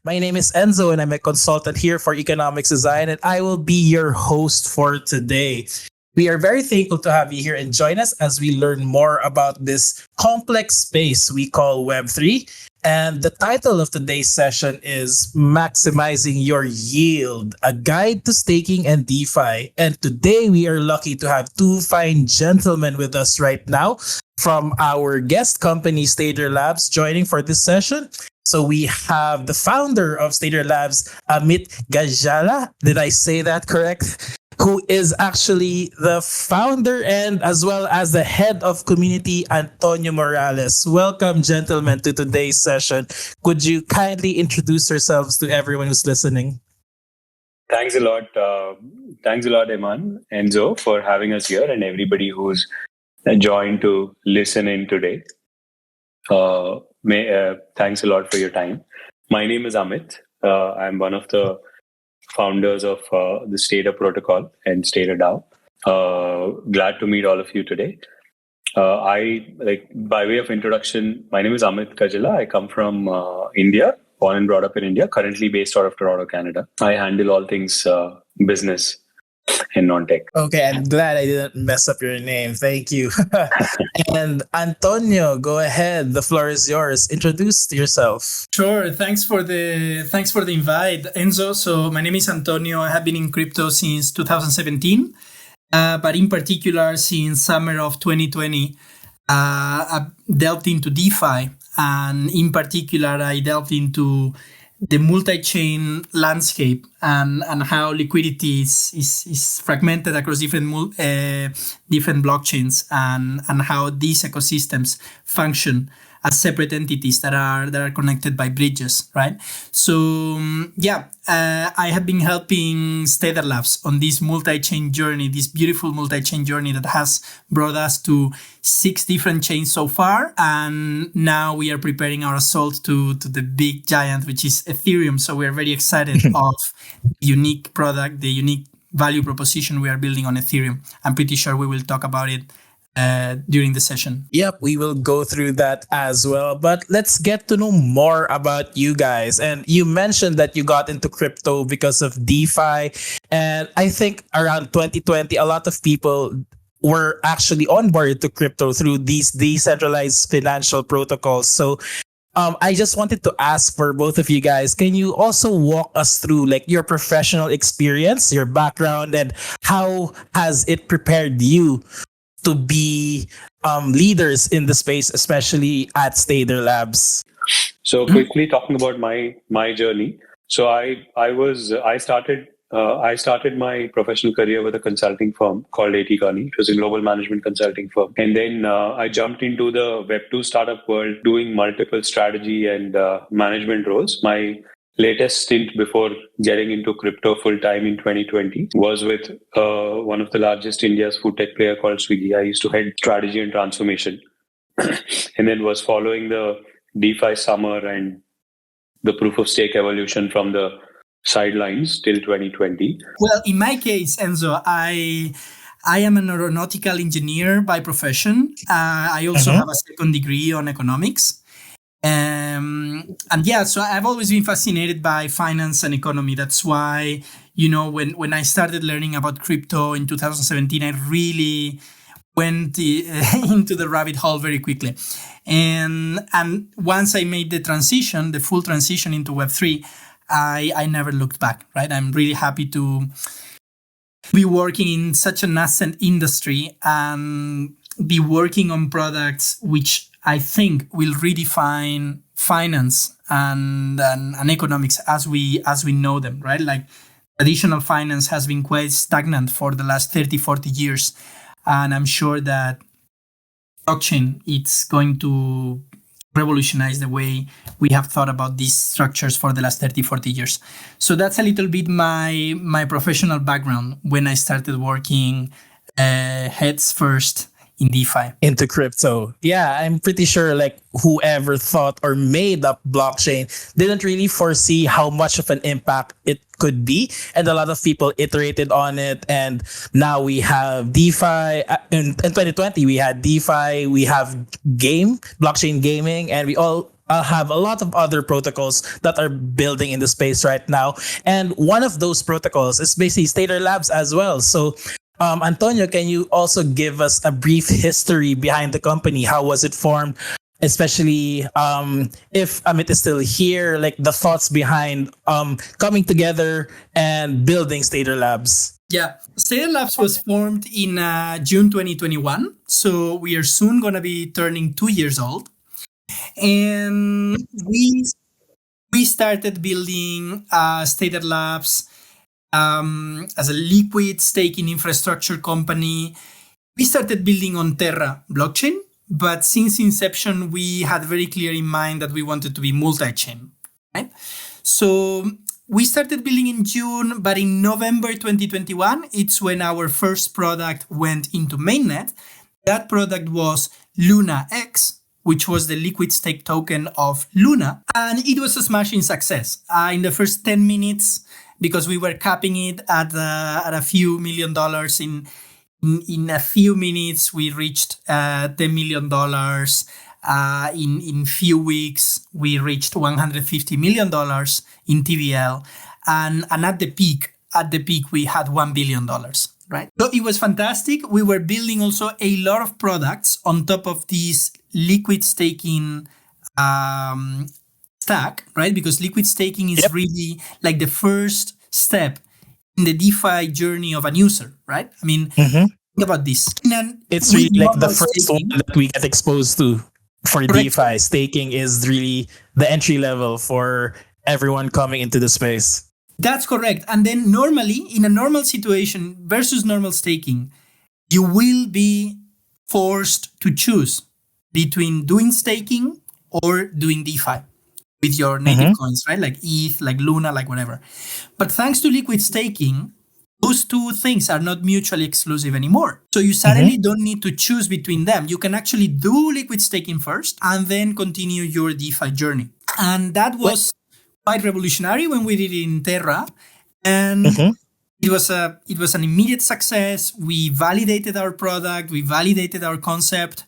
My name is Enzo and I'm a consultant here for economics design and I will be your host for today. We are very thankful to have you here and join us as we learn more about this complex space we call Web3. And the title of today's session is Maximizing Your Yield, a guide to staking and DeFi. And today we are lucky to have two fine gentlemen with us right now from our guest company, Stader Labs, joining for this session. So we have the founder of Stader Labs, Gajjala. Did I say that correct? Who is actually the founder and as well as the head of community, Antonio Morales. Welcome, gentlemen, to today's session. Could you kindly introduce yourselves to everyone who's listening? Thanks a lot. Thanks a lot, Eman, Enzo, for having us here and everybody who's joined to listen in today. Thanks a lot for your time. My name is Amit. I'm one of the founders of the Stader protocol and Stader DAO. Glad to meet all of you today. By way of introduction, my name is Amit Gajjala. I come from India, born and brought up in India, currently based out of Toronto, Canada. I handle all things business and non-tech. Okay, I'm glad I didn't mess up your name. Thank you. And Antonio, go ahead. The floor is yours. Introduce yourself. Sure. Thanks for the invite, Enzo. So my name is Antonio. I have been in crypto since 2017, but in particular since summer of 2020, I delved into DeFi, and in particular, I delved into the multi-chain landscape and how liquidity is fragmented across different blockchains and how these ecosystems function as separate entities that are connected by bridges, right? So I have been helping Stader Labs on this multi-chain journey, this beautiful multi-chain journey that has brought us to 6 different chains so far, and now we are preparing our assault to the big giant, which is Ethereum. So we are very excited of the unique product, the unique value proposition we are building on Ethereum. I'm pretty sure we will talk about it during the session. Yep, we will go through that as well. But let's get to know more about you guys. And you mentioned that you got into crypto because of DeFi. And I think around 2020, a lot of people were actually onboarded to crypto through these decentralized financial protocols. So I just wanted to ask for both of you guys, can you also walk us through like your professional experience, your background, and how has it prepared you to be leaders in the space, especially at Stader Labs? So quickly talking about my journey. So I started my professional career with a consulting firm called AT Kearney. It was a global management consulting firm. And then I jumped into the Web2 startup world doing multiple strategy and management roles. My latest stint before getting into crypto full time in 2020 was with one of the largest India's food tech player called Swiggy. I used to head strategy and transformation and then was following the DeFi summer and the proof of stake evolution from the sidelines till 2020. Well, in my case, Enzo, I am an aeronautical engineer by profession. I also have a second degree on economics. So I've always been fascinated by finance and economy. That's why, when I started learning about crypto in 2017, I really went into the rabbit hole very quickly. And once I made the full transition into Web3, I never looked back, right? I'm really happy to be working in such a nascent industry and be working on products which I think will redefine finance and economics as we know them, right? Like traditional finance has been quite stagnant for the last 30, 40 years. And I'm sure that blockchain, it's going to revolutionize the way we have thought about these structures for the last 30, 40 years. So that's a little bit my professional background when I started working heads first in DeFi. Into crypto. Yeah, I'm pretty sure like whoever thought or made up blockchain didn't really foresee how much of an impact it could be. And a lot of people iterated on it. And now we have DeFi. In 2020, we had DeFi, we have blockchain gaming, and we all have a lot of other protocols that are building in the space right now. And one of those protocols is basically Stader Labs as well. So, Antonio, can you also give us a brief history behind the company? How was it formed? Especially if Amit is still here, like the thoughts behind coming together and building Stader Labs. Yeah, Stader Labs was formed in June 2021. So we are soon going to be turning 2 years old. And we started building Stader Labs as a liquid staking infrastructure company. We started building on Terra blockchain, but since inception, we had very clear in mind that we wanted to be multi-chain, right? So we started building in June, but in November 2021, it's when our first product went into mainnet. That product was Luna X, which was the liquid stake token of Luna. And it was a smashing success. In the first 10 minutes, because we were capping it at a few $1 million in a few minutes, we reached $10 million. In few weeks, we reached $150 million in TVL. And at the peak, we had $1 billion. Right. So it was fantastic. We were building also a lot of products on top of this liquid staking stack, right? Because liquid staking is really like the first step in the DeFi journey of a user, right? I mean, think about this. It's really like the first one that we get exposed to for DeFi. Staking is really the entry level for everyone coming into the space. That's correct. And then normally, in a normal situation versus normal staking, you will be forced to choose between doing staking or doing DeFi with your native coins, right? Like ETH, like Luna, like whatever. But thanks to liquid staking, those two things are not mutually exclusive anymore. So you suddenly don't need to choose between them. You can actually do liquid staking first and then continue your DeFi journey. And that was quite revolutionary when we did it in Terra, and it was an immediate success. We validated our product, we validated our concept,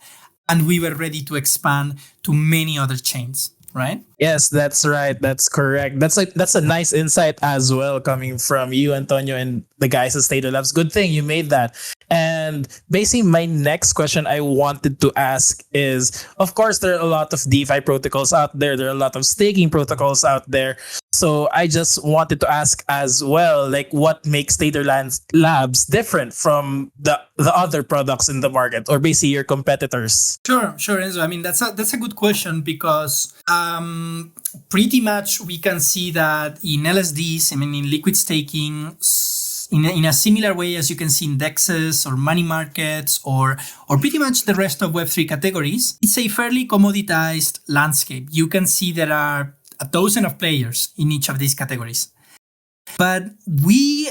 and we were ready to expand to many other chains. Right? Yes, that's right. That's correct. That's a nice insight as well coming from you, Antonio, and the guys at Stader Labs. Good thing you made that. And basically, my next question I wanted to ask is, of course, there are a lot of DeFi protocols out there. There are a lot of staking protocols out there. So I just wanted to ask as well, like, what makes Stader Labs different from the other products in the market, or basically your competitors? Sure, Enzo. I mean, that's a good question because pretty much we can see that in LSDs, I mean, in liquid staking, in a similar way as you can see in DEXs or money markets or pretty much the rest of Web3 categories, it's a fairly commoditized landscape. You can see there are a dozen of players in each of these categories. But we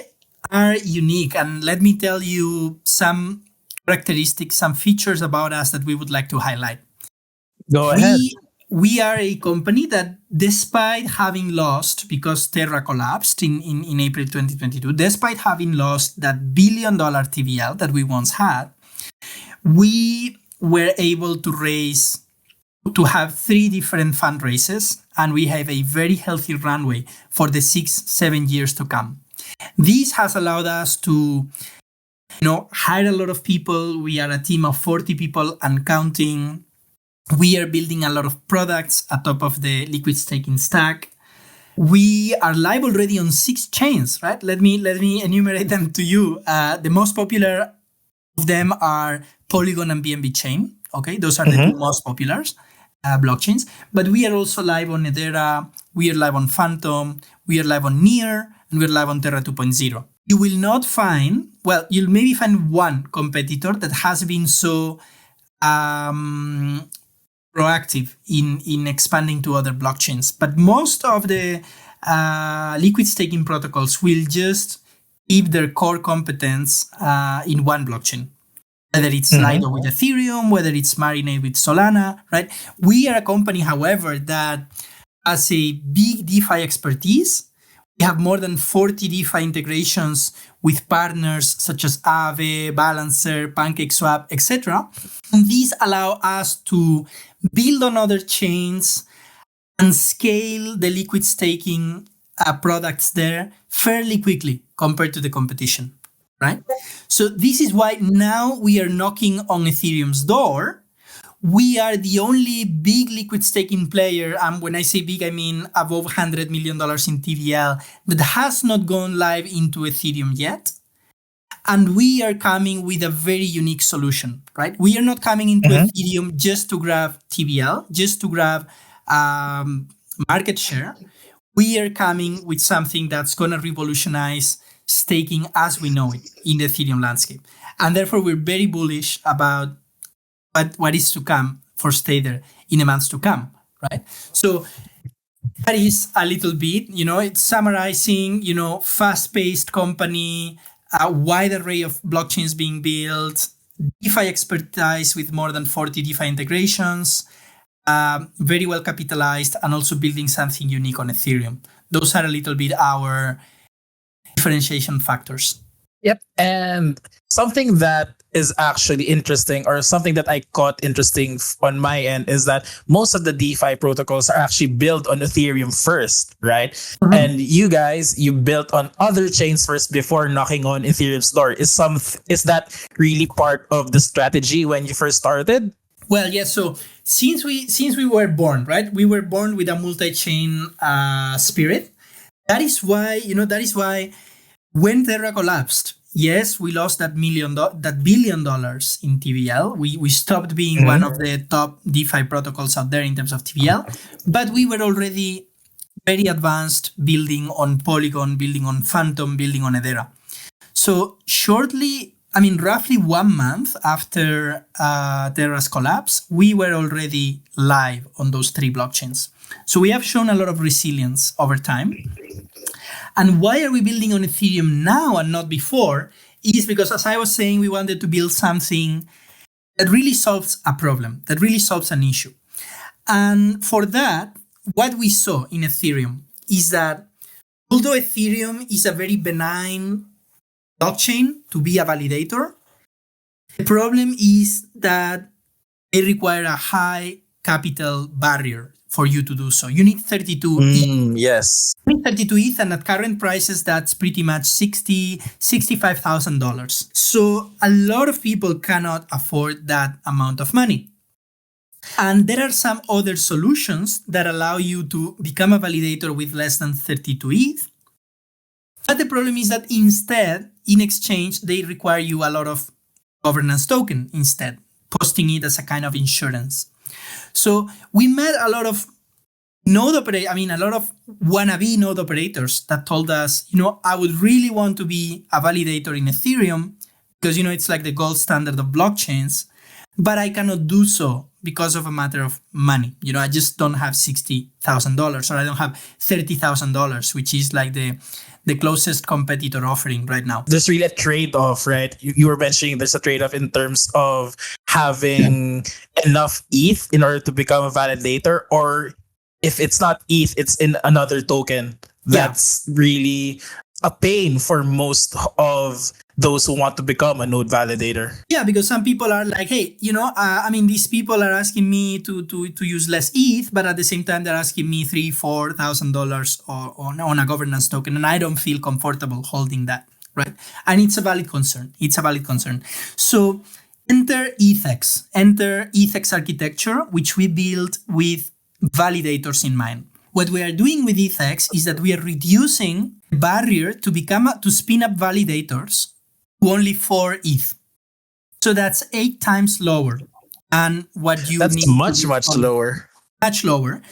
are unique, and let me tell you some characteristics, some features about us that we would like to highlight. Go ahead. We are a company that, despite having lost, because Terra collapsed in April 2022, despite having lost that $1 billion TVL that we once had, we were able to have 3 different fundraisers, and we have a very healthy runway for the 6-7 years to come. This has allowed us to hire a lot of people. We are a team of 40 people and counting. We are building a lot of products atop of the liquid staking stack. We are live already on 6 chains, right? Let me enumerate them to you. The most popular of them are Polygon and BNB chain. Okay, those are the 2 most popular blockchains. But we are also live on Hedera. We are live on Phantom. We are live on Near, and we're live on Terra 2.0. You will not find, well, you'll maybe find one competitor that has been so proactive in expanding to other blockchains. But most of the liquid staking protocols will just keep their core competence in one blockchain. Whether it's Lido with Ethereum, whether it's Marinate with Solana, right? We are a company, however, that has a big DeFi expertise. We have more than 40 DeFi integrations with partners such as Aave, Balancer, PancakeSwap, etc. And these allow us to build on other chains and scale the liquid staking products there fairly quickly compared to the competition, right? So this is why now we are knocking on Ethereum's door. We are the only big liquid staking player, and when I say big, I mean above $100 million in TVL, that has not gone live into Ethereum yet. And we are coming with a very unique solution, right? We are not coming into Ethereum just to grab TVL, just to grab market share. We are coming with something that's going to revolutionize staking as we know it in the Ethereum landscape. And therefore, we're very bullish about what is to come for Stader in the months to come, right? So that is a little bit, it's summarizing, fast-paced company, a wide array of blockchains being built, DeFi expertise with more than 40 DeFi integrations, very well capitalized, and also building something unique on Ethereum. Those are a little bit our differentiation factors. Yep. And something that is actually interesting, or something that I caught interesting on my end, is that most of the DeFi protocols are actually built on Ethereum first, right? Mm-hmm. And you guys, you built on other chains first before knocking on Ethereum's door. Is that really part of the strategy when you first started? Well, yes. So since we were born, right? We were born with a multi-chain spirit. That is why when Terra collapsed, yes, we lost that $1 billion in TVL. We stopped being one of the top DeFi protocols out there in terms of TVL, but we were already very advanced, building on Polygon, building on Phantom, building on Hedera. So roughly 1 month after Terra's collapse, we were already live on those 3 blockchains. So we have shown a lot of resilience over time. And why are we building on Ethereum now and not before? Is because, as I was saying, we wanted to build something that really solves a problem, that really solves an issue. And for that, what we saw in Ethereum is that although Ethereum is a very benign blockchain to be a validator, the problem is that they require a high capital barrier for you to do so. You need 32 ETH. Yes. You need 32 ETH, and at current prices, that's pretty much $65,000. So a lot of people cannot afford that amount of money. And there are some other solutions that allow you to become a validator with less than 32 ETH. But the problem is that instead, in exchange, they require you a lot of governance token instead, posting it as a kind of insurance. So we met a lot of a lot of wannabe node operators that told us, I would really want to be a validator in Ethereum because, it's like the gold standard of blockchains, but I cannot do so because of a matter of money. I just don't have $60,000 or I don't have $30,000, which is like the closest competitor offering right now. There's really a trade-off, right? You were mentioning there's a trade-off in terms of having enough ETH in order to become a validator, or if it's not ETH, it's in another token. That's really a pain for most of those who want to become a node validator. Yeah, because some people are like, hey, these people are asking me to use less ETH, but at the same time, they're asking me $3,000-$4,000 on a governance token, and I don't feel comfortable holding that, right? And it's a valid concern. So enter ETHX. Enter ETHX architecture, which we built with validators in mind. What we are doing with ETHX is that we are reducing the barrier to spin up validators to only 4 ETH. So that's 8 times lower than what you need. That's much lower. Much lower.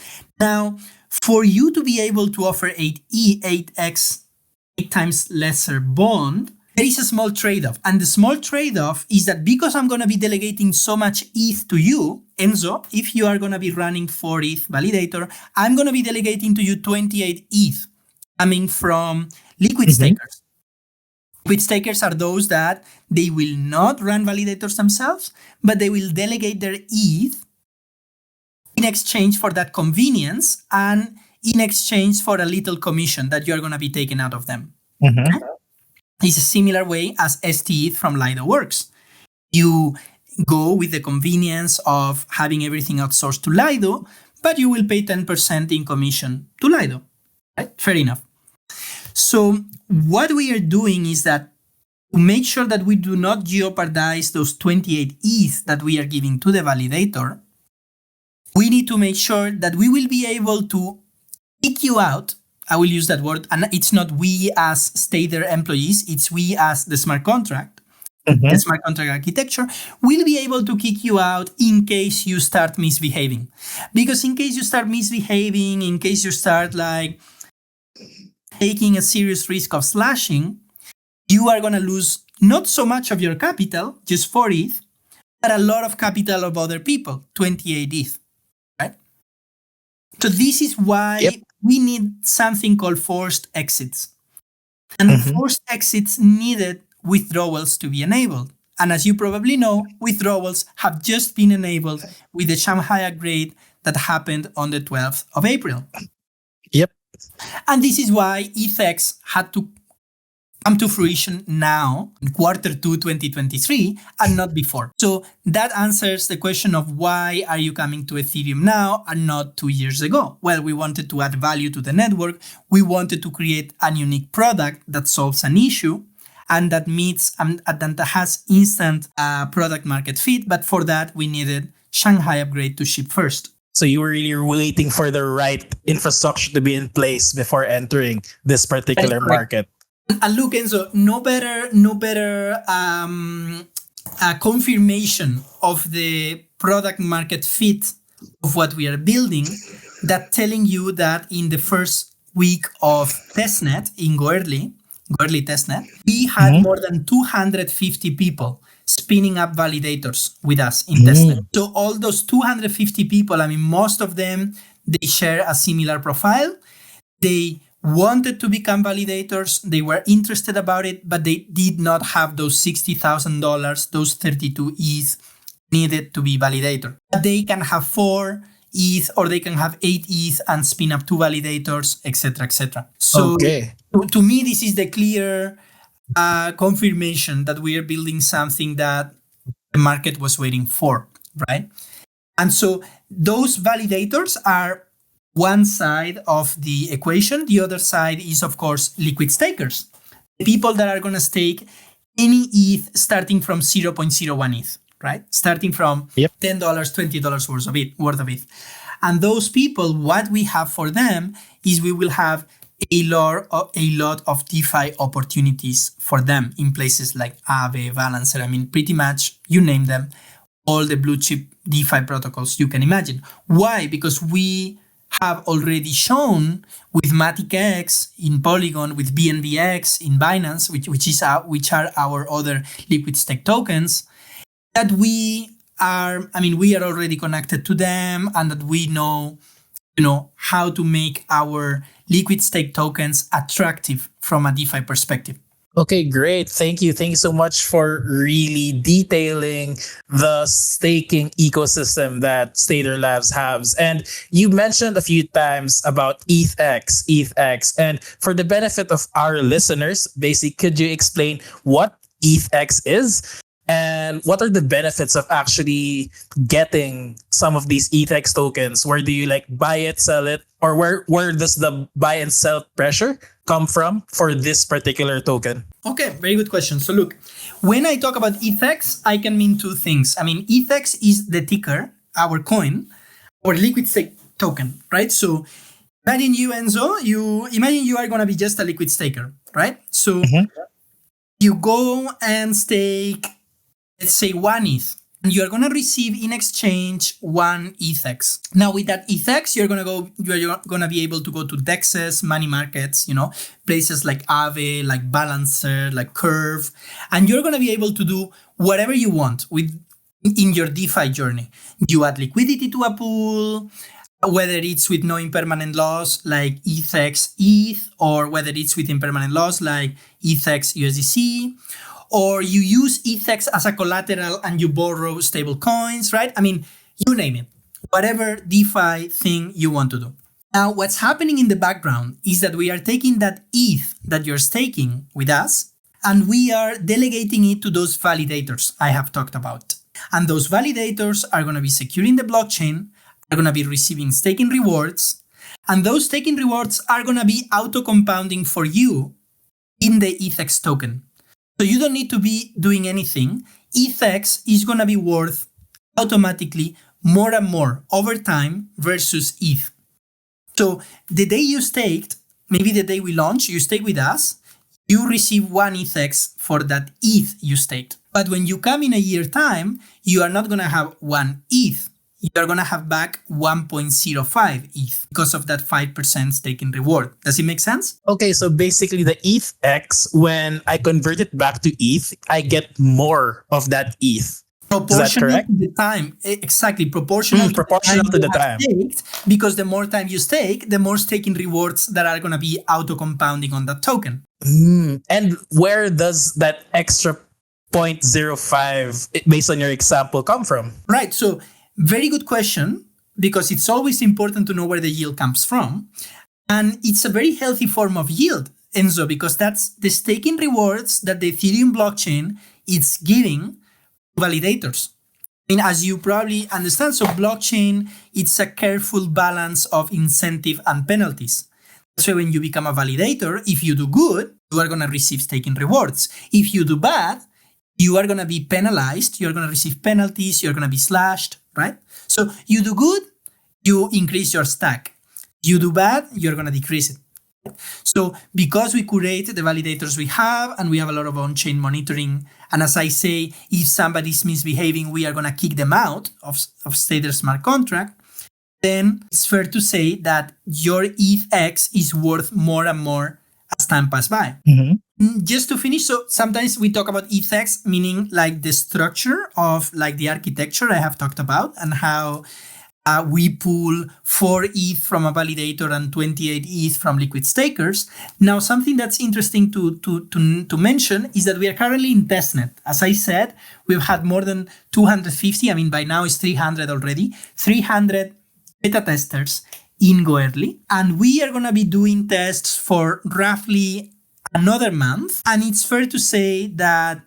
Now, for you to be able to offer 8x, 8 times lesser bond, there is a small trade-off. And the small trade-off is that because I'm going to be delegating so much ETH to you, Enzo, if you are going to be running 4 ETH validator, I'm going to be delegating to you 28 ETH coming from liquid stakers. Liquid stakers are those that they will not run validators themselves, but they will delegate their ETH in exchange for that convenience and in exchange for a little commission that you're going to be taking out of them. Mm-hmm. It's a similar way as STETH from Lido works. You go with the convenience of having everything outsourced to Lido, but you will pay 10% in commission to Lido, right? Fair enough. So what we are doing is that to make sure that we do not jeopardize those 28 ETH that we are giving to the validator, we need to make sure that we will be able to kick you out. I will use that word, and it's not we as Stader employees, it's we as the smart contract. The smart contract architecture will be able to kick you out in case you start misbehaving. Because in case you start misbehaving, in case you start like taking a serious risk of slashing, you are going to lose not so much of your capital, just 4 ETH, but a lot of capital of other people, 28 ETH, right? So this is why we need something called forced exits. And forced exits needed withdrawals to be enabled. And as you probably know, withdrawals have just been enabled with the Shanghai upgrade that happened on the 12th of April. Yep. And this is why ETHX had to come to fruition now in Q2 2023 and not before. So that answers the question of why are you coming to Ethereum now and not 2 years ago? Well, we wanted to add value to the network. We wanted to create a unique product that solves an issue and that meets and that has instant product market fit. But for that, we needed Shanghai upgrade to ship first. So you were really waiting for the right infrastructure to be in place before entering this particular market. And look, Enzo, no better confirmation of the product market fit of what we are building that telling you that in the first week of testnet in Goerli testnet, we had more than 250 people spinning up validators with us in testnet. So all those 250 people, I mean, most of them, they share a similar profile. They wanted to become validators. They were interested about it, but they did not have those $60,000, those 32 ETH needed to be validator. But they can have 4 ETH or they can have 8 ETH and spin up 2 validators, etc., etc. So to me, this is the clear confirmation that we are building something that the market was waiting for, right? And so those validators are one side of the equation. The other side is, of course, liquid stakers. The people that are going to stake any ETH starting from 0.01 ETH, right? Starting from $10, $20 worth of ETH. And those people, what we have for them is we will have a lot of DeFi opportunities for them in places like Aave, Balancer. I mean, pretty much, you name them, all the blue chip DeFi protocols you can imagine. Why? Because we have already shown with Matic X in Polygon, with BNBX in Binance, which are our other liquid stake tokens, that we are already connected to them and that we know how to make our liquid stake tokens attractive from a DeFi perspective. Okay, great. Thank you. Thank you so much for really detailing the staking ecosystem that Stader Labs has. And you mentioned a few times about ETHX. And for the benefit of our listeners, basically, could you explain what ETHX is? And what are the benefits of actually getting some of these ETHX tokens? Where do you buy it, sell it? Or where does the buy and sell pressure come from for this particular token? Okay, very good question. So look, when I talk about ETHX, I can mean 2 things. I mean, ETHX is the ticker, our coin, our liquid stake token, right? So imagine you, Enzo, imagine you are going to be just a liquid staker, right? So you go and stake, let's say 1 ETH, and you are going to receive in exchange 1 ETHX. Now with that ETHX, you're going to be able to go to DEXs, money markets, places like Aave, like Balancer, like Curve, and you're going to be able to do whatever you want in your DeFi journey. You add liquidity to a pool, whether it's with no impermanent loss like ETHX ETH, or whether it's with impermanent loss like ETHX USDC, or you use ETHX as a collateral and you borrow stable coins, right? I mean, you name it, whatever DeFi thing you want to do. Now, what's happening in the background is that we are taking that ETH that you're staking with us, and we are delegating it to those validators I have talked about. And those validators are going to be securing the blockchain, are going to be receiving staking rewards, and those staking rewards are going to be auto-compounding for you in the ETH token. So you don't need to be doing anything. ETH is going to be worth automatically more and more over time versus ETH. So the day you staked, maybe the day we launch, you stake with us, you receive 1 ETH for that ETH you staked. But when you come in a year time, you are not going to have 1 ETH. You are going to have back 1.05 ETH because of that 5% staking reward. Does it make sense? Okay, so basically the ETH, when I convert it back to ETH, I get more of that ETH. Proportional correct? to the time. Exactly. Proportional proportional to the you have time. Staked, because the more time you stake, the more staking rewards that are going to be auto-compounding on that token. And where does that extra 0.05, based on your example, come from? Right. So very good question, because it's always important to know where the yield comes from. And it's a very healthy form of yield, Enzo, because that's the staking rewards that the Ethereum blockchain is giving validators. I mean, as you probably understand, so blockchain, it's a careful balance of incentive and penalties. So when you become a validator, if you do good, you are going to receive staking rewards. If you do bad, you are going to be penalized. You're going to receive penalties. You're going to be slashed, right? So you do good, you increase your stack. You do bad, you're going to decrease it. So because we curate the validators we have, and we have a lot of on-chain monitoring, and as I say, if somebody's misbehaving, we are going to kick them out of Stader smart contract, then it's fair to say that your ETH is worth more and more as time passes by. Just to finish, so sometimes we talk about ETH, meaning like the structure of like the architecture I have talked about, and how we pull 4 ETH from a validator and 28 ETH from liquid stakers. Now, something that's interesting to mention is that we are currently in testnet. As I said, we've had more than 250. I mean, by now it's 300 already. 300 beta testers in Go Early. And we are going to be doing tests for roughly another month. And it's fair to say that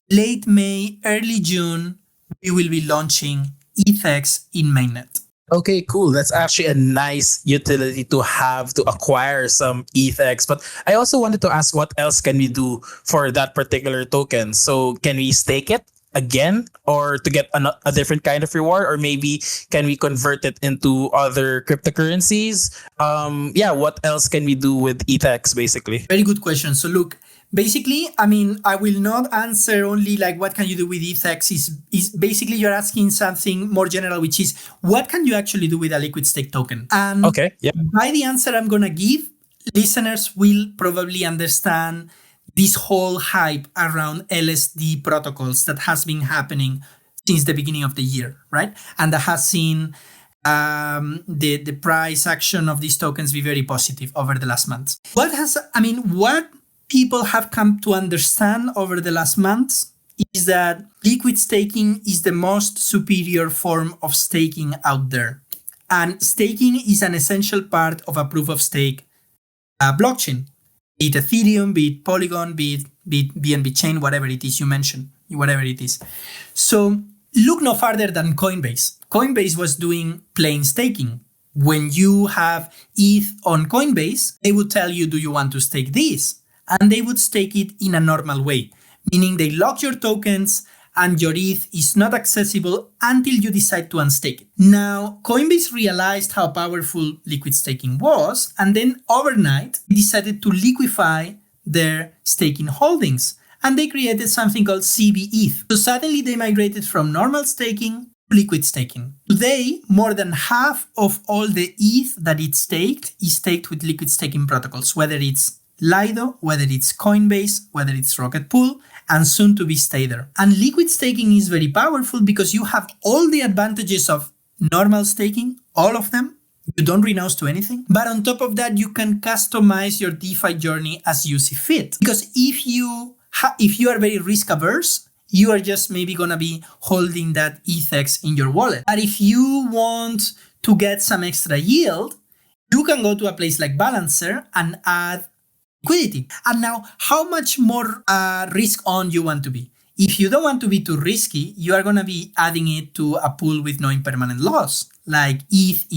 late May, early June, we will be launching ETH in mainnet. Okay, cool. That's actually a nice utility to have to acquire some ETH. But I also wanted to ask, what else can we do for that particular token? So can we stake it again, or to get a different kind of reward? Or maybe can we convert it into other cryptocurrencies? What else can we do with ETH basically? Very good question. So look, basically, I mean, I will not answer only like what can you do with ETH. Is basically you're asking something more general, which is what can you actually do with a liquid stake token? And by the answer I'm going to give, listeners will probably understand this whole hype around LSD protocols that has been happening since the beginning of the year, right? And that has seen the price action of these tokens be very positive over the last month. What people have come to understand over the last months is that liquid staking is the most superior form of staking out there. And staking is an essential part of a proof of stake blockchain. Be it Ethereum, be it Polygon, be it BNB chain, whatever it is you mentioned, whatever it is. So look no further than Coinbase. Coinbase was doing plain staking. When you have ETH on Coinbase, they would tell you, do you want to stake this? And they would stake it in a normal way, meaning they lock your tokens and your ETH is not accessible until you decide to unstake it. Now, Coinbase realized how powerful liquid staking was, and then overnight decided to liquefy their staking holdings, and they created something called CBETH. So suddenly they migrated from normal staking to liquid staking. Today, more than half of all the ETH that it's staked is staked with liquid staking protocols, whether it's Lido, whether it's Coinbase, whether it's Rocket Pool, and soon to be Stader. And liquid staking is very powerful because you have all the advantages of normal staking, all of them. You don't renounce to anything. But on top of that, you can customize your DeFi journey as you see fit. Because if you are very risk averse, you are just maybe going to be holding that ETH in your wallet. But if you want to get some extra yield, you can go to a place like Balancer and add liquidity. And now, how much more risk on you want to be? if you don't want to be too risky, you are going to be adding it to a pool with no impermanent loss, like ETH,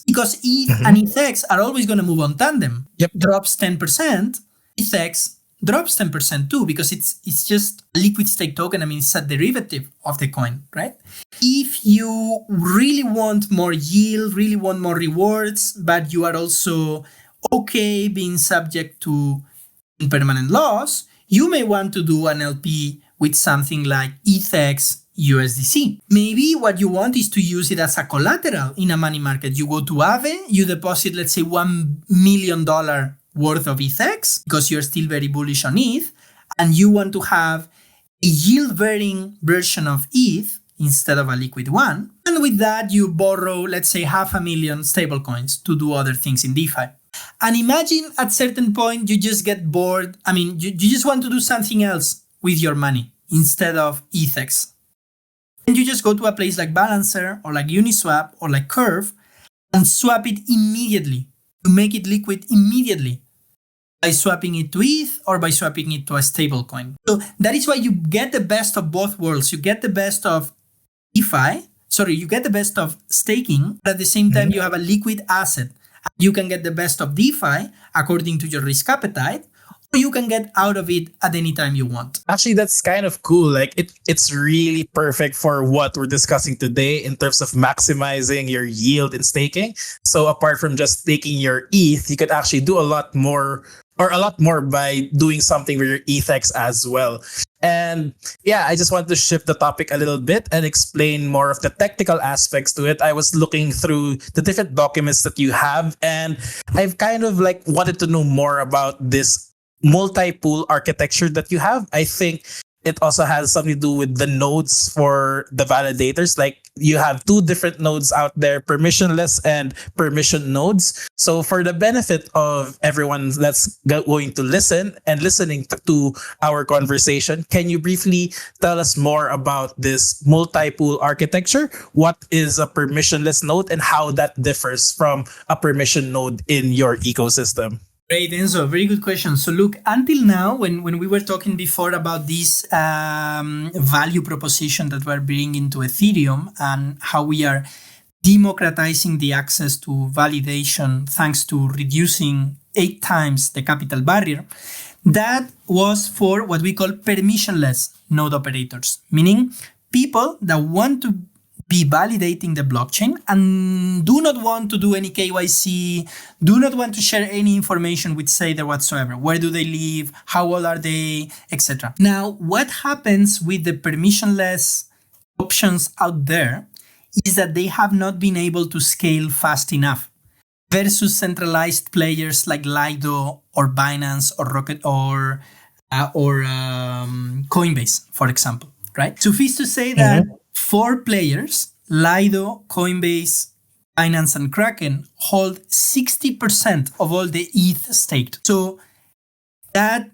because ETH and ETH are always going to move on tandem. Yep. Drops 10%, ETH drops 10% too, because it's just a liquid stake token. I mean, it's a derivative of the coin, right? If you really want more yield, really want more rewards, but you are also okay being subject to impermanent loss, you may want to do an LP with something like ETH USDC. Maybe what you want is to use it as a collateral in a money market. You go to Aave, you deposit, let's say, $1 million worth of ETH because you're still very bullish on ETH, and you want to have a yield-bearing version of ETH instead of a liquid one. And with that, you borrow, let's say, 500,000 stablecoins to do other things in DeFi. And imagine at a certain point, you just get bored. I mean, you just want to do something else with your money instead of ETH. And you just go to a place like Balancer or like Uniswap or like Curve and swap it immediately. You make it liquid immediately by swapping it to ETH or by swapping it to a stablecoin. So that is why you get the best of both worlds. You get the best of DeFi, you get the best of staking, but at the same time, you have a liquid asset. You can get the best of DeFi according to your risk appetite, or you can get out of it at any time you want. Actually, that's kind of cool. Like it's really perfect for what we're discussing today in terms of maximizing your yield in staking. So apart from just staking your ETH, you could actually do a lot more by doing something with your ETH as well. And yeah, I just want to shift the topic a little bit and explain more of the technical aspects to it. I was looking through the different documents that you have, and I've kind of like wanted to know more about this multi-pool architecture that you have. I think it also has something to do with the nodes for the validators. Like you have two different nodes out there, permissionless and permission nodes. So for the benefit of everyone that's going to listening to our conversation, can you briefly tell us more about this multi-pool architecture? What is a permissionless node and how that differs from a permission node in your ecosystem? Great, Enzo. Very good question. So look, until now, when we were talking before about this value proposition that we're bringing to Ethereum and how we are democratizing the access to validation thanks to reducing 8 times the capital barrier, that was for what we call permissionless node operators, meaning people that want to be validating the blockchain and do not want to do any KYC, do not want to share any information with Stader whatsoever. Where do they live? How old are they? Etc. Now, what happens with the permissionless options out there is that they have not been able to scale fast enough versus centralized players like Lido or Binance or Rocket or Coinbase, for example, right? Suffice to say that 4 players, Lido, Coinbase, Binance, and Kraken, hold 60% of all the ETH staked. So that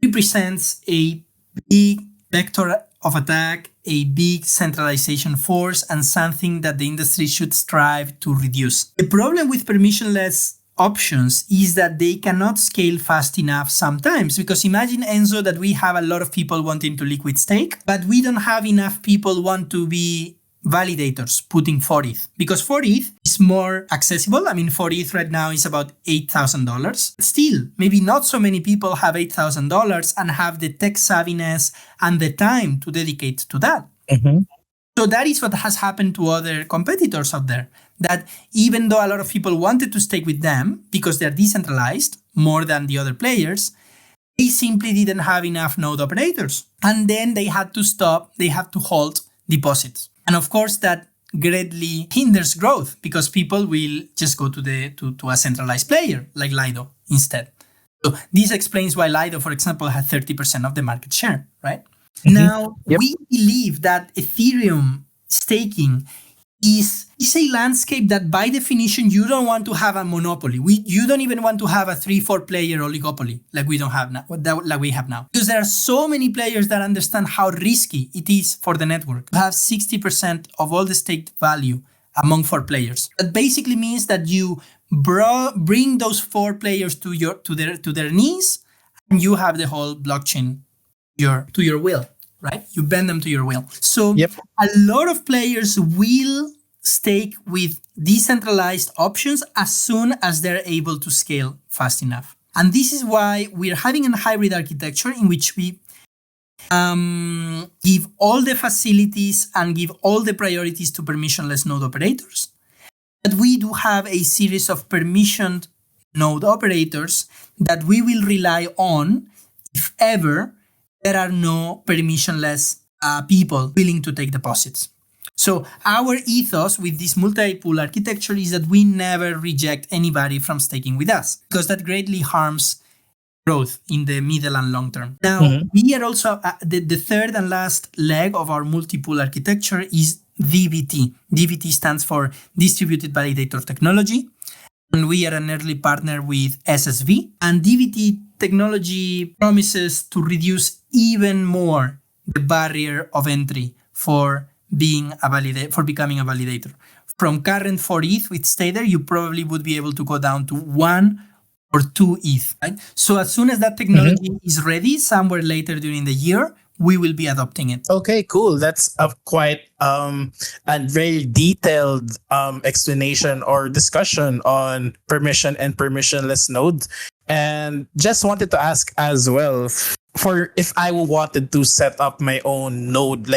represents a big vector of attack, a big centralization force, and something that the industry should strive to reduce. The problem with permissionless options is that they cannot scale fast enough sometimes, because imagine, Enzo, that we have a lot of people wanting to liquid stake, but we don't have enough people want to be validators putting 4 ETH, because 4 ETH is more accessible. I mean, 4 ETH right now is about $8,000. Still, maybe not so many people have $8,000 and have the tech savviness and the time to dedicate to that. So that is what has happened to other competitors out there, that even though a lot of people wanted to stake with them because they're decentralized more than the other players, they simply didn't have enough node operators. And then they had to stop, they had to halt deposits. And of course, that greatly hinders growth because people will just go to a centralized player like Lido instead. So this explains why Lido, for example, had 30% of the market share, right? Now, we believe that Ethereum staking is a landscape that by definition, you don't want to have a monopoly. You don't even want to have a 3-4 player oligopoly like we have now. Because there are so many players that understand how risky it is for the network to have 60% of all the staked value among 4 players. That basically means that you bring those 4 players to their knees, and you have the whole blockchain to your will, right? You bend them to your will. So Yep. a lot of players will stake with decentralized options as soon as they're able to scale fast enough. And this is why we're having a hybrid architecture in which we give all the facilities and give all the priorities to permissionless node operators. But we do have a series of permissioned node operators that we will rely on if ever there are no permissionless people willing to take deposits. So our ethos with this multi-pool architecture is that we never reject anybody from staking with us, because that greatly harms growth in the middle and long term. Now, we are also, the third and last leg of our multi-pool architecture is DVT. DVT stands for Distributed Validator Technology. And we are an early partner with SSV. And DVT technology promises to reduce even more the barrier of entry for becoming a validator. From current 4 ETH with Stader, you probably would be able to go down to 1 or 2 ETH, right? So as soon as that technology is ready, somewhere later during the year, we will be adopting it. Okay, cool. That's a quite and very detailed explanation or discussion on permission and permissionless nodes. And just wanted to ask as well, for if I wanted to set up my own node,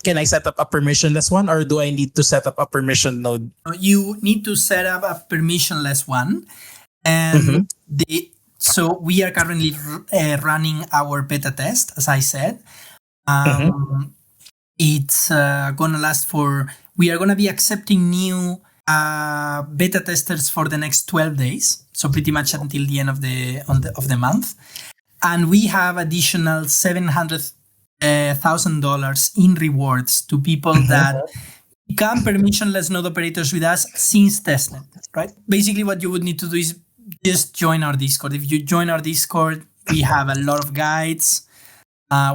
can I set up a permissionless one, or do I need to set up a permission node? You need to set up a permissionless one. And so we are currently running our beta test, as I said. It's going to last we are going to be accepting new beta testers for the next 12 days. So pretty much until the end of the month. And we have additional $700,000 in rewards to people that become permissionless node operators with us since testnet, right? Basically, what you would need to do is just join our Discord. If you join our Discord, we have a lot of guides.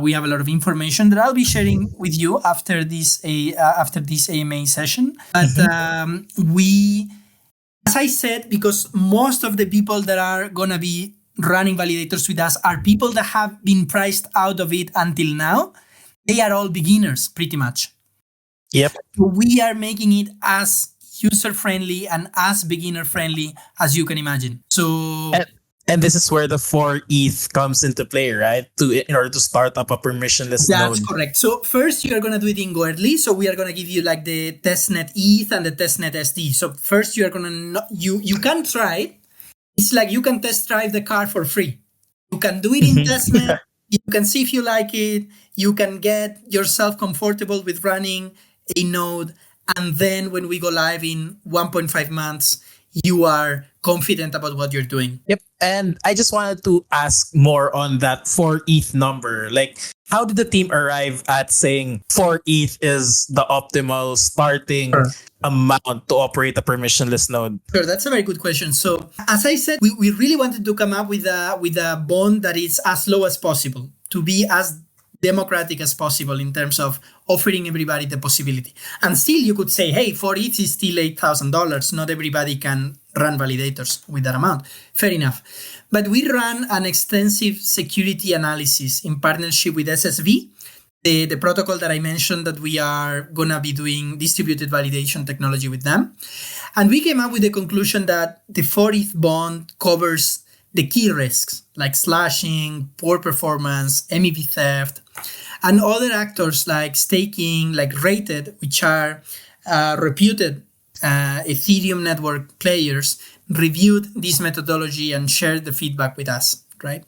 We have a lot of information that I'll be sharing with you after this AMA session. But as I said, because most of the people that are gonna be running validators with us are people that have been priced out of it until now. They are all beginners, pretty much. Yep. We are making it as user-friendly and as beginner-friendly as you can imagine. So, and this is where the 4 ETH comes into play, right? In order to start up a permissionless node. That's correct. So first you are going to do it in Goerli. So we are going to give you like the testnet ETH and the testnet SD. So first you are going to, you can try it. It's like you can test drive the car for free. You can do it in testnet. You can see if you like it. You can get yourself comfortable with running a node. And then when we go live in 1.5 months, you are confident about what you're doing. Yep. And I just wanted to ask more on that 4 ETH number. Like, how did the team arrive at saying 4 ETH is the optimal starting amount to operate a permissionless node? Sure, that's a very good question. So, as I said, we really wanted to come up with a bond that is as low as possible, to be as democratic as possible in terms of offering everybody the possibility. And still you could say, hey, 4 ETH is still $8,000. Not everybody can run validators with that amount. Fair enough. But we ran an extensive security analysis in partnership with SSV, the protocol that I mentioned that we are going to be doing distributed validation technology with them. And we came up with the conclusion that the 4 ETH bond covers the key risks like slashing, poor performance, MEV theft, and other actors like staking, like Rated, which are reputed Ethereum network players, reviewed this methodology and shared the feedback with us, right?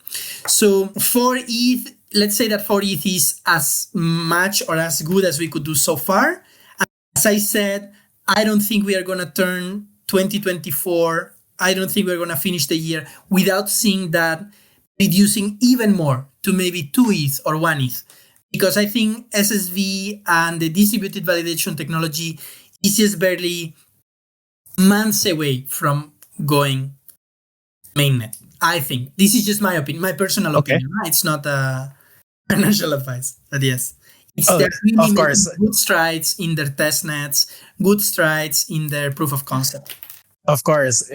So 4 ETH, let's say that 4 ETH is as much or as good as we could do so far. As I said, I don't think we are going to turn 2024. I don't think we're going to finish the year without seeing that reducing even more to maybe 2 ETH or 1 ETH. Because I think SSV and the distributed validation technology is just barely months away from going mainnet. I think. This is just my opinion, my personal opinion. It's not financial advice, but yes. They're really making good strides in their testnets, good strides in their proof of concept. Of course,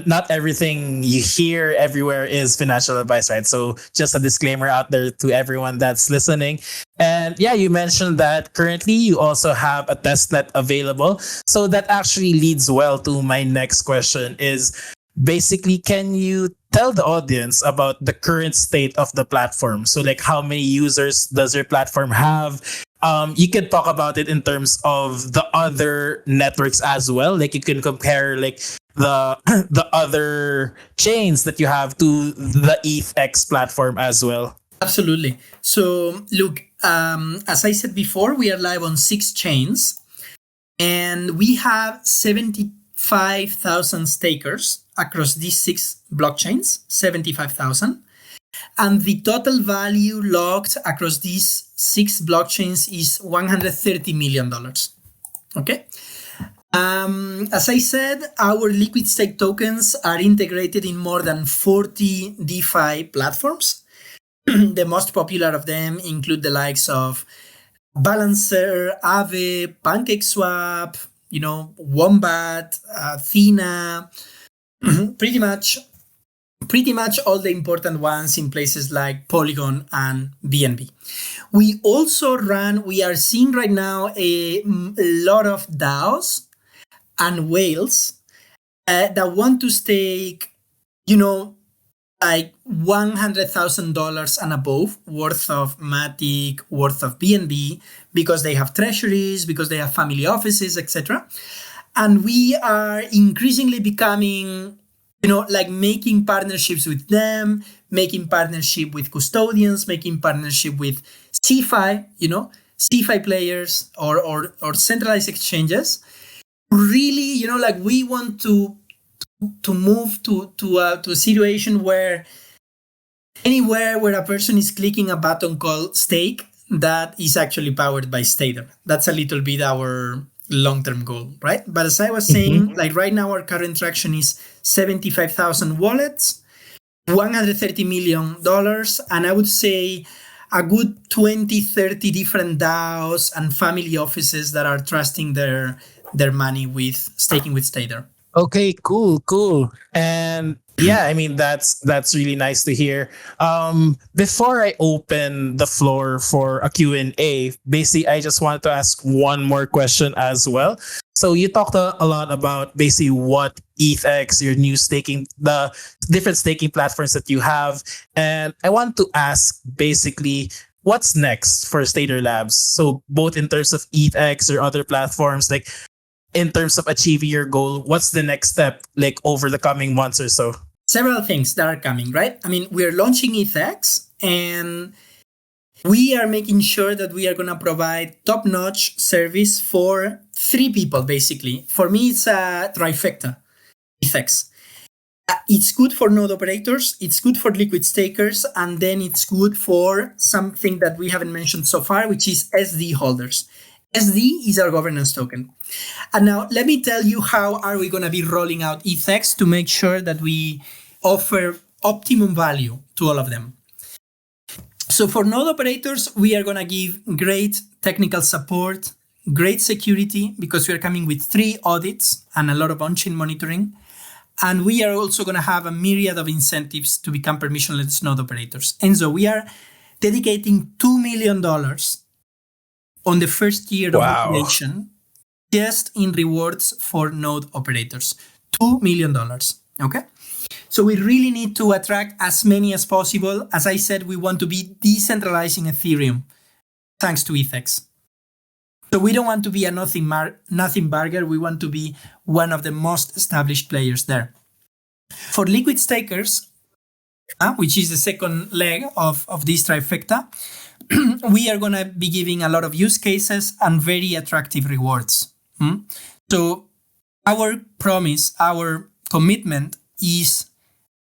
not everything you hear everywhere is financial advice, right? So just a disclaimer out there to everyone that's listening. And yeah, you mentioned that currently you also have a testnet available. So that actually leads well to my next question is basically, can you tell the audience about the current state of the platform? So like how many users does your platform have? You can talk about it in terms of the other networks as well. Like you can compare like the the other chains that you have to the ETHX platform as well. Absolutely. So, look, as I said before, we are live on 6 chains and we have 75,000 stakers across these 6 blockchains, 75,000. And the total value locked across these 6 blockchains is $130 million. Okay. As I said, our liquid stake tokens are integrated in more than 40 DeFi platforms. The most popular of them include the likes of Balancer, Aave, PancakeSwap, Wombat, Athena, pretty much all the important ones in places like Polygon and BNB. We are seeing right now a lot of DAOs and whales that want to stake, like $100,000 and above worth of Matic, worth of BNB, because they have treasuries, because they have family offices, etc. And we are increasingly becoming, like making partnerships with them, making partnership with custodians, making partnership with CeFi, CeFi players or centralized exchanges. Really, like we want to move to a situation where anywhere where a person is clicking a button called stake, that is actually powered by Stader. That's a little bit our long-term goal, right? But as I was saying, like right now our current traction is 75,000 wallets, $130 million, and I would say a good 20, 30 different DAOs and family offices that are trusting their money with staking with Stader. Okay, cool. And yeah, I mean that's really nice to hear. Before I open the floor for a Q&A, basically I just wanted to ask one more question as well. So you talked a lot about basically what ETHX, your new staking, the different staking platforms that you have, and I want to ask basically what's next for Stader Labs. So both in terms of ETHX or other platforms, like in terms of achieving your goal, what's the next step like over the coming months or so? Several things that are coming, right? I mean, we're launching ETHX and we are making sure that we are going to provide top-notch service for 3 people, basically. For me, it's a trifecta, ETHX. It's good for node operators, it's good for liquid stakers, and then it's good for something that we haven't mentioned so far, which is SD holders. SD is our governance token. And now let me tell you how are we going to be rolling out ETHX to make sure that we offer optimum value to all of them. So for node operators, we are going to give great technical support, great security, because we are coming with 3 audits and a lot of on-chain monitoring. And we are also going to have a myriad of incentives to become permissionless node operators. And so we are dedicating $2 million on the first year of operation just in rewards for node operators. $2 million. Okay? So we really need to attract as many as possible. As I said, we want to be decentralizing Ethereum thanks to ETHX. So we don't want to be a nothing burger. We want to be one of the most established players there. For liquid stakers, which is the second leg of this trifecta, we are going to be giving a lot of use cases and very attractive rewards. So our promise, our commitment is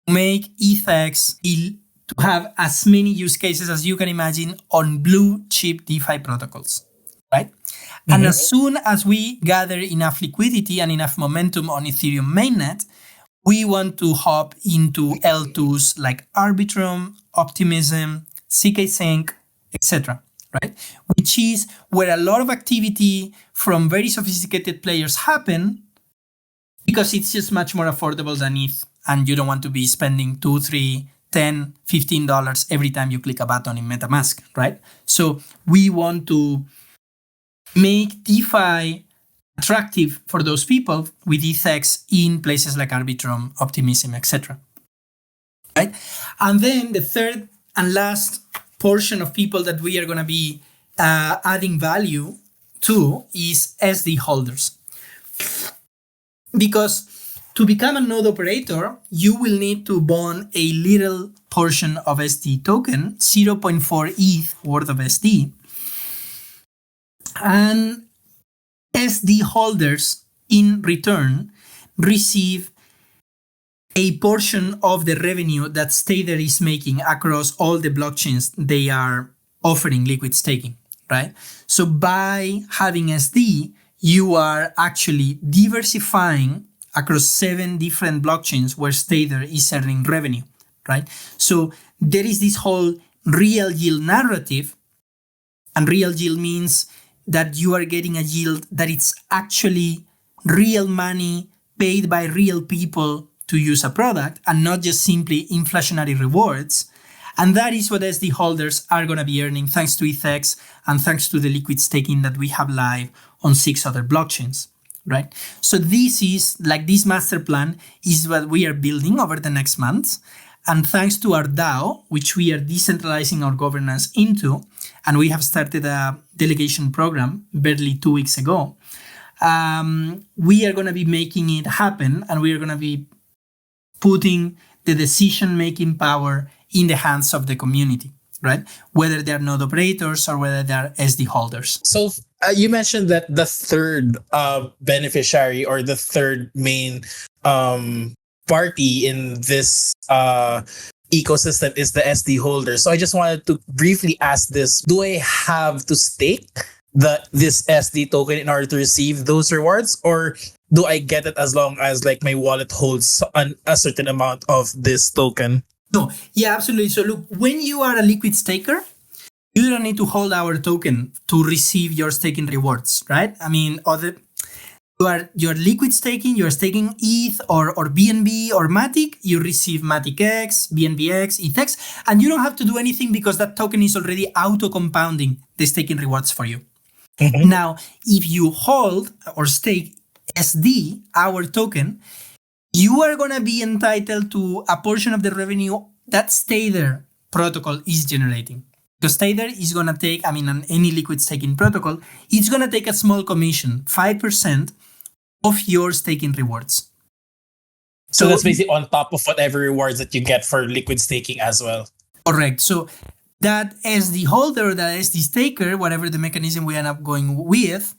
to make ETHX to have as many use cases as you can imagine on blue chip DeFi protocols, right? Mm-hmm. And as soon as we gather enough liquidity and enough momentum on Ethereum mainnet, we want to hop into L2s like Arbitrum, Optimism, zkSync, etc., right? Which is where a lot of activity from very sophisticated players happen, because it's just much more affordable than ETH, and you don't want to be spending $2, $3, $10, $15 every time you click a button in MetaMask, right? So we want to make DeFi attractive for those people with ETHX in places like Arbitrum, Optimism, etc. Right? And then the third and last portion of people that we are going to be adding value to is SD holders. Because to become a node operator, you will need to bond a little portion of SD token, 0.4 ETH worth of SD. And SD holders in return receive a portion of the revenue that Stader is making across all the blockchains they are offering liquid staking, right? So by having SD, you are actually diversifying across 7 different blockchains where Stader is earning revenue, right? So there is this whole real yield narrative, and real yield means that you are getting a yield that it's actually real money paid by real people to use a product and not just simply inflationary rewards. And that is what SD holders are going to be earning thanks to ETHX and thanks to the liquid staking that we have live on 6 other blockchains, right? So this is like this master plan is what we are building over the next months. And thanks to our DAO, which we are decentralizing our governance into, and we have started a delegation program barely 2 weeks ago, we are going to be making it happen, and we are going to be putting the decision-making power in the hands of the community, right? Whether they're node operators or whether they're SD holders. So you mentioned that the third beneficiary or the third main party in this ecosystem is the SD holder. So I just wanted to briefly ask this. Do I have to stake this SD token in order to receive those rewards, or do I get it as long as like my wallet holds a certain amount of this token? No, yeah, absolutely. So look, when you are a liquid staker, you don't need to hold our token to receive your staking rewards, right? I mean, you're liquid staking, you're staking ETH or BNB or Matic, you receive Matic X, BNBX, ETHX, and you don't have to do anything because that token is already auto-compounding the staking rewards for you. Mm-hmm. Now, if you hold or stake SD, our token, you are going to be entitled to a portion of the revenue that Stader protocol is generating. Because Stader is going to take, on any liquid staking protocol, it's going to take a small commission, 5% of your staking rewards. So that's basically on top of whatever rewards that you get for liquid staking as well. Correct. So that SD holder, that SD staker, whatever the mechanism we end up going with,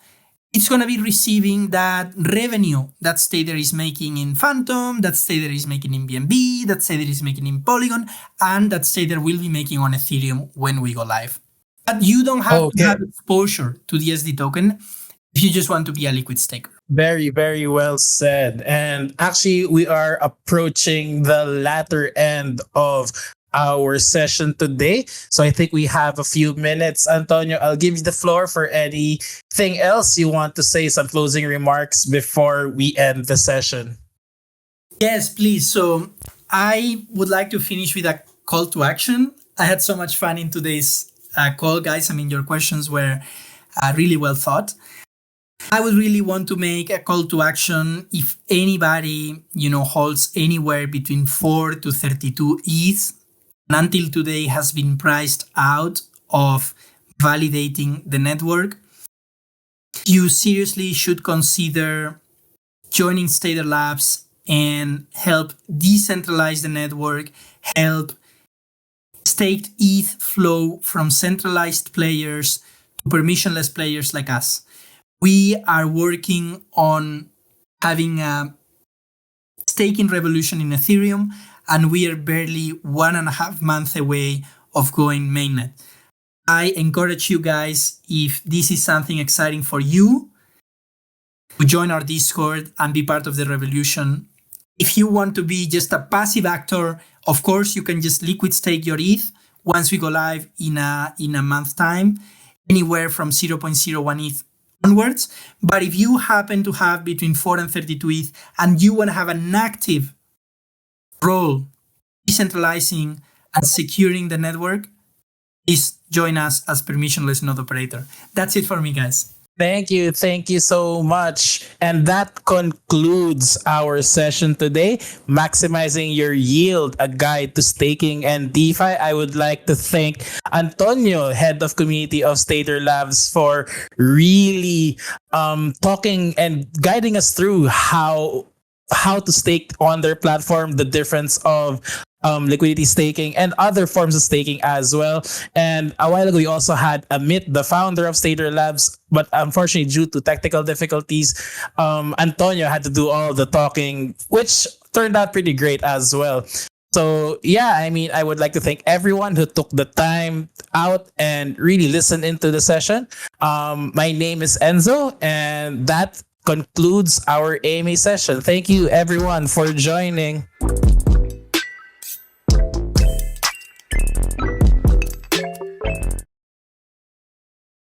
it's going to be receiving that revenue that Stader is making in Phantom, that Stader is making in BNB, that Stader is making in Polygon, and that Stader will be making on Ethereum when we go live. But you don't have to have exposure to the SD token if you just want to be a liquid staker. Very, very well said. And actually, we are approaching the latter end of our session today. So I think we have a few minutes. Antonio, I'll give you the floor for anything else you want to say, some closing remarks before we end the session. Yes, please. So I would like to finish with a call to action. I had so much fun in today's call, guys. Your questions were really well thought. I would really want to make a call to action. If anybody, holds anywhere between 4 to 32 ETH, and until today has been priced out of validating the network, you seriously should consider joining Stader Labs and help decentralize the network, help staked ETH flow from centralized players to permissionless players like us. We are working on having a staking revolution in Ethereum, and we are barely 1.5 months away of going mainnet. I encourage you guys, if this is something exciting for you, to join our Discord and be part of the revolution. If you want to be just a passive actor, of course, you can just liquid stake your ETH once we go live in a month time, anywhere from 0.01 ETH onwards. But if you happen to have between 4 and 32 ETH and you want to have an active role decentralizing and securing the network, please join us as permissionless node operator. That's it for me, guys. Thank you. Thank you so much. And that concludes our session today, Maximizing Your Yield, a guide to staking and DeFi. I would like to thank Antonio, head of community of Stader Labs, for really talking and guiding us through how to stake on their platform, the difference of liquidity staking and other forms of staking as well. And a while ago, we also had Amit, the founder of Stader Labs, but unfortunately, due to technical difficulties, Antonio had to do all the talking, which turned out pretty great as well. So yeah, I mean, I would like to thank everyone who took the time out and really listened into the session. My name is Enzo, and that concludes our AMA session. Thank you everyone for joining.